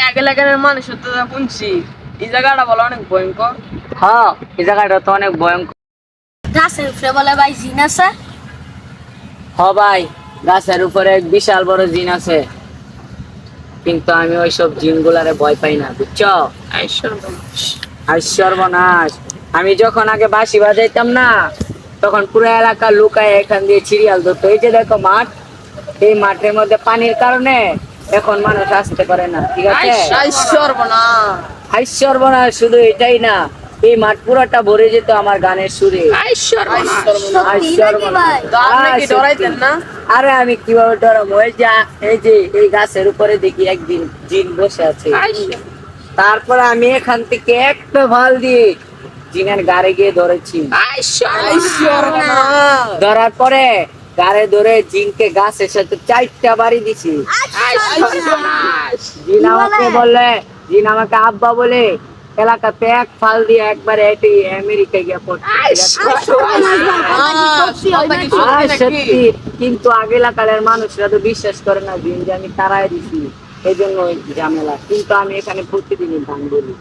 আগে লাগানোর মানুষ তো শুনছি এই জায়গাটা বলা অনেক ভয়ঙ্কর। হ্যাঁ, এই জায়গাটা তো অনেক ভয়ঙ্কর। গাছের উপরে বলে ভাই জিন আছে। ভাই, গাছের উপরে এক বিশাল বড় জিন আছে, কিন্তু আমি ওইসব জিনগুলারে ভয় পাই না, বুঝছো? আর সর্বনাশ, আমি যখন আগে বাঁশি বাজাইতাম না, তখন পুরো এলাকা লুকায় এখান দিয়ে সিরিয়াল ধরতো। এই যে দেখো মাঠ, এই মাঠের মধ্যে পানির কারণে এখন মানুষ আসতে পারে না, ঠিক আছে? সর্বনাশ, শুধু এটাই না, এই মাঠ পুরোটা ভরে যেত আমার গানের সুরে। আরে আমি কিভাবে ডরাবো? এই যে এই গাছের উপরে দেখি একদিন জিন বসে আছে, তারপর আমি এখান থেকে একটা ভাল দিয়ে জিনের গাড়ে গিয়ে ধরেছি। ধরার পরে গাড়ে ধরে জিনকে গাছের সাথে 4টা বাড়ি দিছি। জিন আমাকে আব্বা বলে এলাকাতে এক ফাল দিয়ে একবারে এটি আমেরিকায় গিয়ে পড়ছে। সত্যি, কিন্তু আগে এলাকার মানুষরা তো বিশ্বাস করে না জিন যে আমি তারাই দিছি, এই জন্য ঝামেলা। কিন্তু আমি এখানে প্রতিদিনই গান বলি।